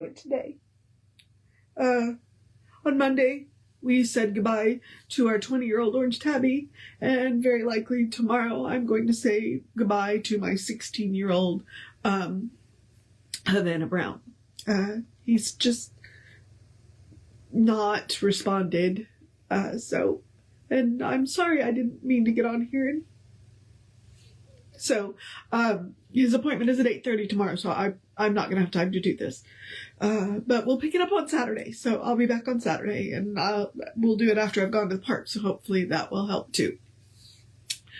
today. On Monday, we said goodbye to our 20-year-old orange tabby, and very likely tomorrow I'm going to say goodbye to my 16-year-old Havana Brown. He's just not responded, and I'm sorry, I didn't mean to get on here. So, his appointment is at 8:30 tomorrow, so I'm not going to have time to do this. But we'll pick it up on Saturday, so I'll be back on Saturday, and we'll do it after I've gone to the park, so hopefully that will help too.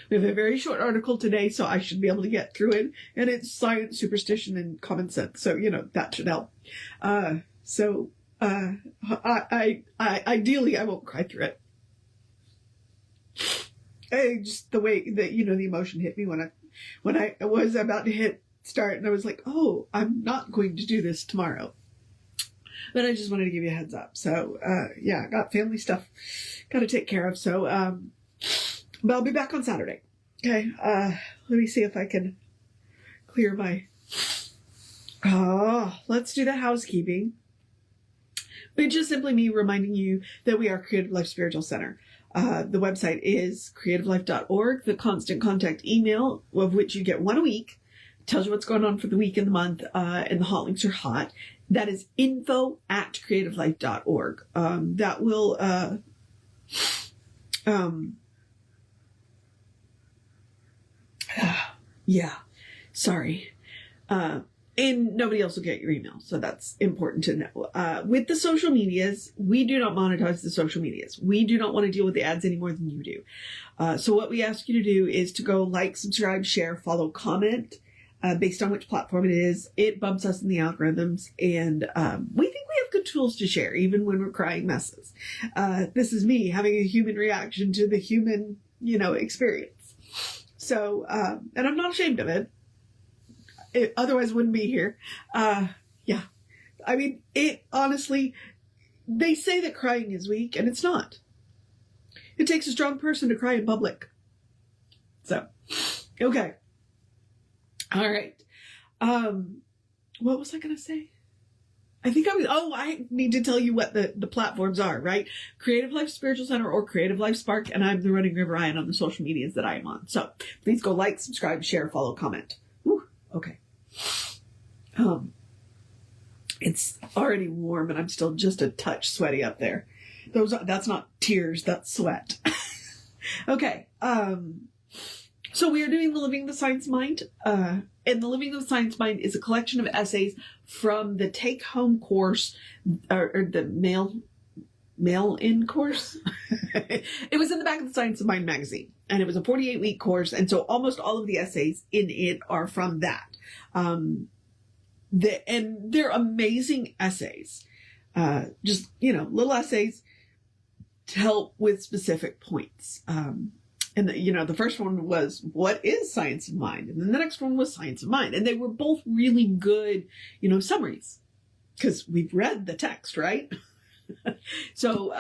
We have a very short article today, so I should be able to get through it, and it's science, superstition, and common sense, so, that should help. Ideally, I won't cry through it. Just the way that, the emotion hit me when I was about to hit start, and I was like, oh, I'm not going to do this tomorrow. But I just wanted to give you a heads up. So, I got family stuff got to take care of. So, but I'll be back on Saturday. Okay. Let me see if I can clear my, let's do the housekeeping. Which is simply me reminding you that we are Creative Life Spiritual Center. The website is creativelife.org. The constant contact email, of which you get one a week, tells you what's going on for the week and the month, and the hot links are hot. That is info@creativelife.org. That will, sorry. And nobody else will get your email. So that's important to know. With the social medias, we do not monetize the social medias. We do not want to deal with the ads any more than you do. So what we ask you to do is to go like, subscribe, share, follow, comment, based on which platform it is. It bumps us in the algorithms. And we think we have good tools to share, even when we're crying messes. This is me having a human reaction to the human, experience. So, and I'm not ashamed of it. Otherwise wouldn't be here. I mean, it honestly, they say that crying is weak, and it's not. It takes a strong person to cry in public. So, okay. All right. What was I going to say? I need to tell you what the platforms are, right? Creative Life Spiritual Center or Creative Life Spark, and I'm the Running River Ryan on the social medias that I am on. So, please go like, subscribe, share, follow, comment. Okay. It's already warm and I'm still just a touch sweaty up there. That's not tears, that's sweat. Okay. So we are doing the Living the Science Mind. And the Living the Science Mind is a collection of essays from the take-home course, or the mail-in course. It was in the back of the Science of Mind magazine, and it was a 48-week course, and so almost all of the essays in it are from that. And they're amazing essays. Just, little essays to help with specific points. And the first one was, what is science of mind? And then the next one was science of mind. And they were both really good, summaries, because we've read the text, right? So,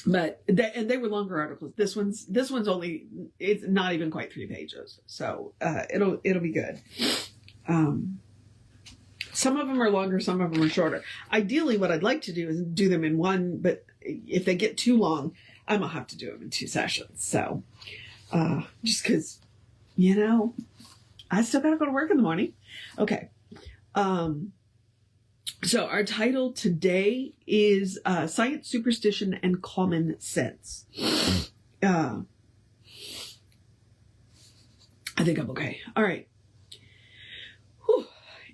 but they were longer articles. This one's only, it's not even quite 3 pages. So, it'll be good. Some of them are longer, some of them are shorter. Ideally, what I'd like to do is do them in one, but if they get too long, I'm going to have to do them in 2 sessions. So, just because, I still got to go to work in the morning. Okay. So our title today is Science, Superstition, and Common Sense. I think I'm okay. All right. Whew.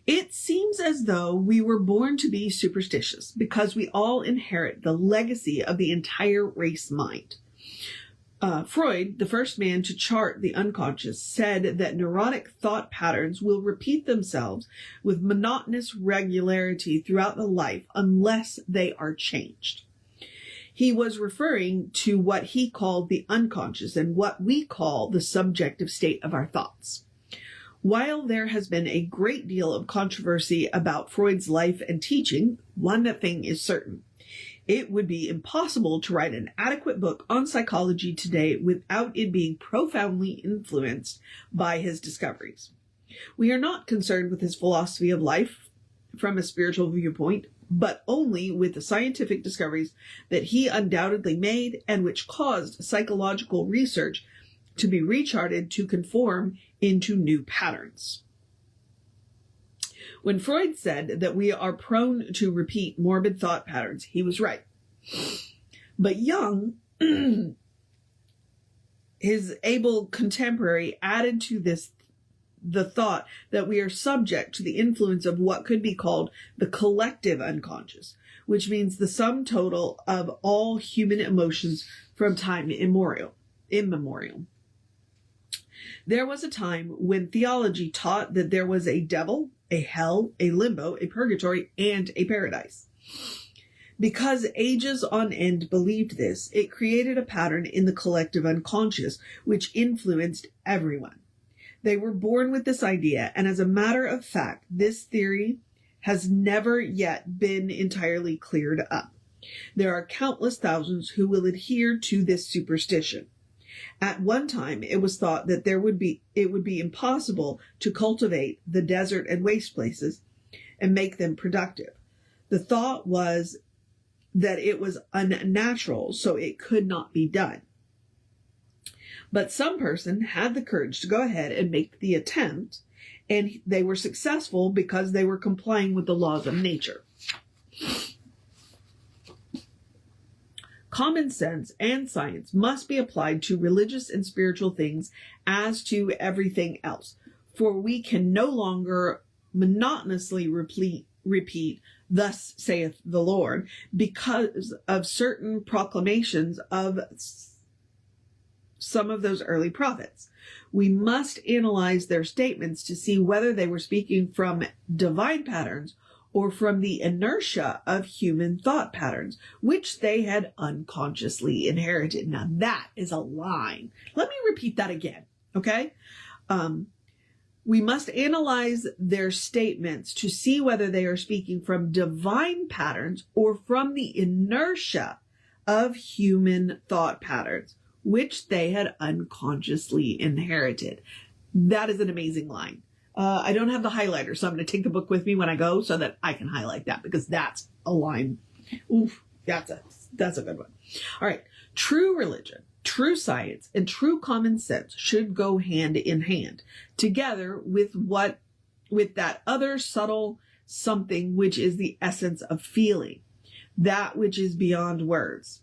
It seems as though we were born to be superstitious because we all inherit the legacy of the entire race mind. Freud, the first man to chart the unconscious, said that neurotic thought patterns will repeat themselves with monotonous regularity throughout the life unless they are changed. He was referring to what he called the unconscious and what we call the subjective state of our thoughts. While there has been a great deal of controversy about Freud's life and teaching, one thing is certain. It would be impossible to write an adequate book on psychology today without it being profoundly influenced by his discoveries. We are not concerned with his philosophy of life, from a spiritual viewpoint, but only with the scientific discoveries that he undoubtedly made and which caused psychological research to be recharted to conform into new patterns. When Freud said that we are prone to repeat morbid thought patterns, he was right. But Jung, his able contemporary, added to this the thought that we are subject to the influence of what could be called the collective unconscious, which means the sum total of all human emotions from time immemorial. There was a time when theology taught that there was a devil, a hell, a limbo, a purgatory, and a paradise. Because ages on end believed this, it created a pattern in the collective unconscious which influenced everyone. They were born with this idea, and as a matter of fact, this theory has never yet been entirely cleared up. There are countless thousands who will adhere to this superstition. At one time, it was thought that it would be impossible to cultivate the desert and waste places and make them productive. The thought was that it was unnatural, so it could not be done. But some person had the courage to go ahead and make the attempt, and they were successful because they were complying with the laws of nature. Common sense and science must be applied to religious and spiritual things as to everything else, for we can no longer monotonously repeat, "Thus saith the Lord," because of certain proclamations of some of those early prophets. We must analyze their statements to see whether they were speaking from divine patterns or from the inertia of human thought patterns, which they had unconsciously inherited. Now that is a line. Let me repeat that again, okay? We must analyze their statements to see whether they are speaking from divine patterns or from the inertia of human thought patterns, which they had unconsciously inherited. That is an amazing line. I don't have the highlighter, so I'm going to take the book with me when I go so that I can highlight that, because that's a line. Oof, that's a good one. All right. True religion, true science, and true common sense should go hand in hand together with that other subtle something, which is the essence of feeling, that which is beyond words.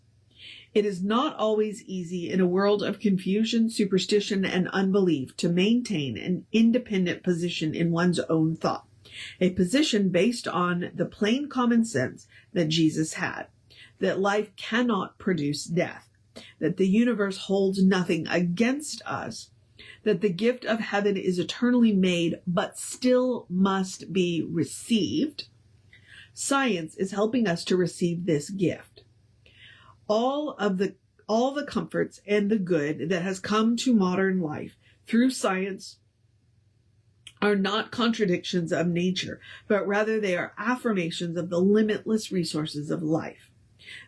It is not always easy in a world of confusion, superstition, and unbelief to maintain an independent position in one's own thought, a position based on the plain common sense that Jesus had, that life cannot produce death, that the universe holds nothing against us, that the gift of heaven is eternally made but still must be received. Science is helping us to receive this gift. All the comforts and the good that has come to modern life through science are not contradictions of nature, but rather they are affirmations of the limitless resources of life.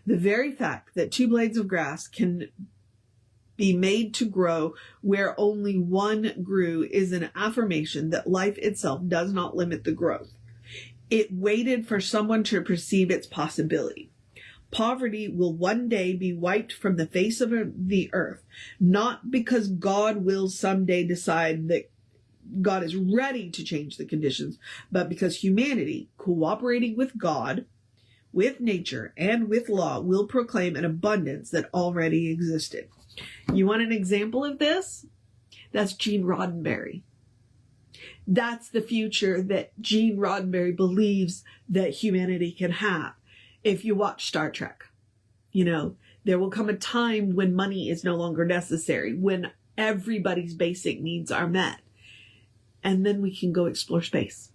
The very fact that two blades of grass can be made to grow where only one grew is an affirmation that life itself does not limit the growth. It waited for someone to perceive its possibility. Poverty will one day be wiped from the face of the earth, not because God will someday decide that God is ready to change the conditions, but because humanity, cooperating with God, with nature, and with law, will proclaim an abundance that already existed. You want an example of this? That's Gene Roddenberry. That's the future that Gene Roddenberry believes that humanity can have. If you watch Star Trek, there will come a time when money is no longer necessary, when everybody's basic needs are met. And then we can go explore space.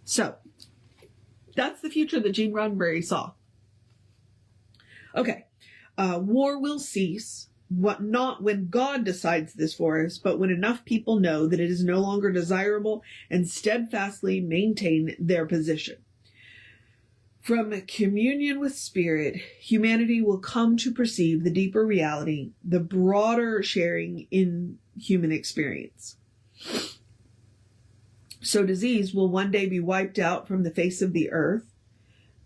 So, that's the future that Gene Roddenberry saw. Okay. War will cease, not when God decides this for us, but when enough people know that it is no longer desirable and steadfastly maintain their position. From communion with spirit, humanity will come to perceive the deeper reality, the broader sharing in human experience. So disease will one day be wiped out from the face of the earth,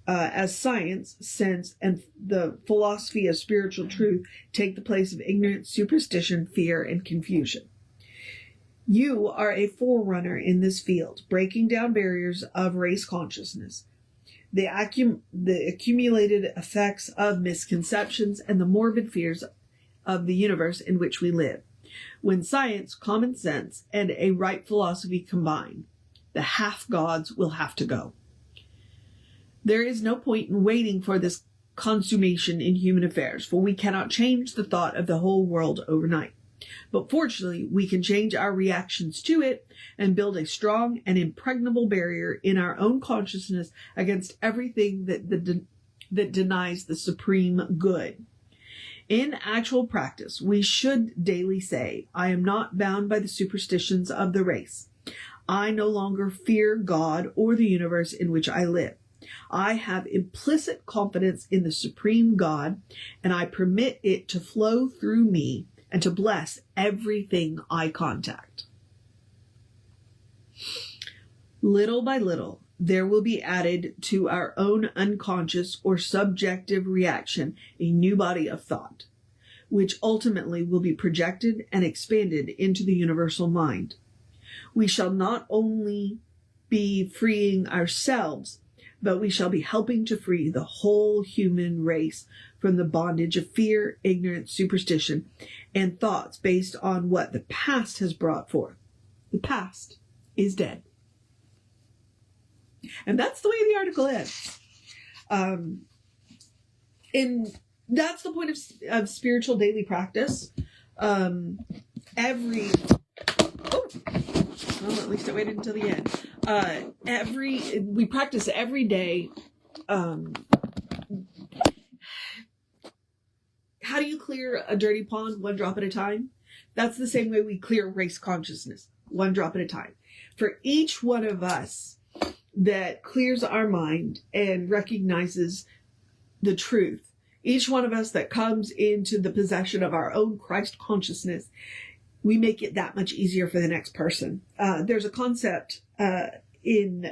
as science, sense, and the philosophy of spiritual truth take the place of ignorance, superstition, fear, and confusion. You are a forerunner in this field, breaking down barriers of race consciousness, the accumulated effects of misconceptions, and the morbid fears of the universe in which we live. When science, common sense, and a right philosophy combine, the half-gods will have to go. There is no point in waiting for this consummation in human affairs, for we cannot change the thought of the whole world overnight. But fortunately, we can change our reactions to it and build a strong and impregnable barrier in our own consciousness against everything that denies the supreme good. In actual practice, we should daily say, I am not bound by the superstitions of the race. I no longer fear God or the universe in which I live. I have implicit confidence in the supreme God, and I permit it to flow through me and to bless everything I contact. Little by little, there will be added to our own unconscious or subjective reaction a new body of thought, which ultimately will be projected and expanded into the universal mind. We shall not only be freeing ourselves, but we shall be helping to free the whole human race from the bondage of fear, ignorance, superstition, and thoughts based on what the past has brought forth. The past is dead. And that's the way the article ends. And that's the point of spiritual daily practice. Well, at least I waited until the end. We practice every day. How do you clear a dirty pond? One drop at a time. That's the same way we clear race consciousness. One drop at a time. For each one of us that clears our mind and recognizes the truth, each one of us that comes into the possession of our own Christ consciousness, we make it that much easier for the next person. There's a concept in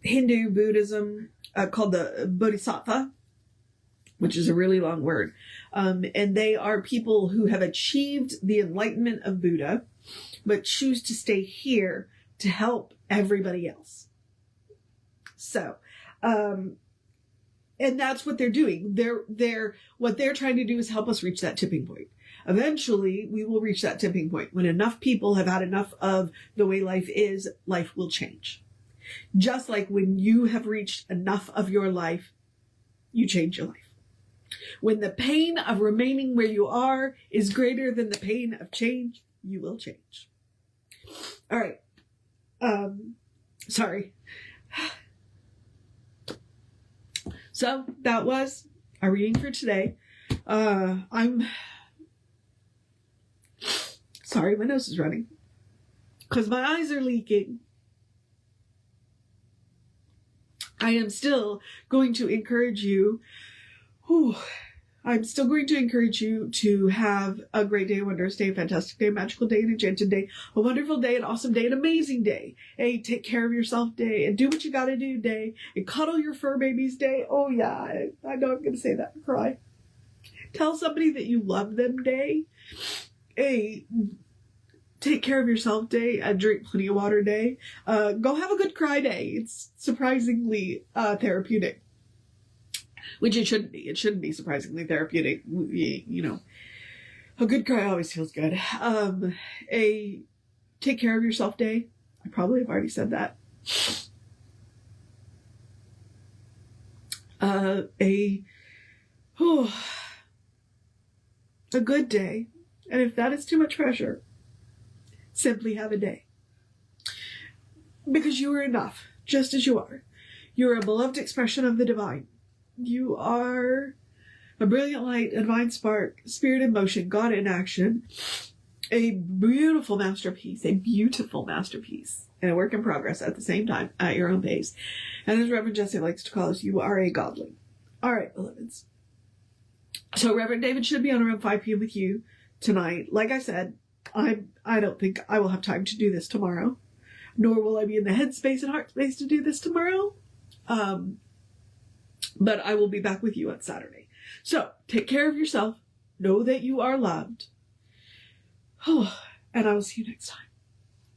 Hindu Buddhism called the Bodhisattva, which is a really long word. And they are people who have achieved the enlightenment of Buddha, but choose to stay here to help everybody else. So, and that's what they're doing. What they're trying to do is help us reach that tipping point. Eventually, we will reach that tipping point. When enough people have had enough of the way life is, life will change. Just like when you have reached enough of your life, you change your life. When the pain of remaining where you are is greater than the pain of change, you will change. All right. Sorry. So that was our reading for today. I'm sorry, my nose is running because my eyes are leaking. I am still going to encourage you. I'm still going to encourage you to have a great day, a wondrous day, a fantastic day, a magical day, an enchanted day, a wonderful day, an awesome day, an amazing day, a take care of yourself day, and do what you gotta do day, and cuddle your fur babies day. Oh yeah, I know I'm gonna say that and cry. Tell somebody that you love them day, a take care of yourself day, a drink plenty of water day, go have a good cry day. It's surprisingly therapeutic. Which it shouldn't be. It shouldn't be surprisingly therapeutic. You know, a good cry always feels good. A take care of yourself day. I probably have already said that. A good day. And if that is too much pressure, simply have a day. Because you are enough, just as you are. You are a beloved expression of the divine. You are a brilliant light, a divine spark, spirit in motion, God in action, a beautiful masterpiece, and a work in progress at the same time, at your own pace. And as Reverend Jesse likes to call us, you are a godling. All right, beloveds. So Reverend David should be on around 5 p.m. with you tonight. Like I said, I don't think I will have time to do this tomorrow. nor will I be in the headspace and heart space to do this tomorrow. But I will be back with you on Saturday. So take care of yourself. Know that you are loved. And I will see you next time.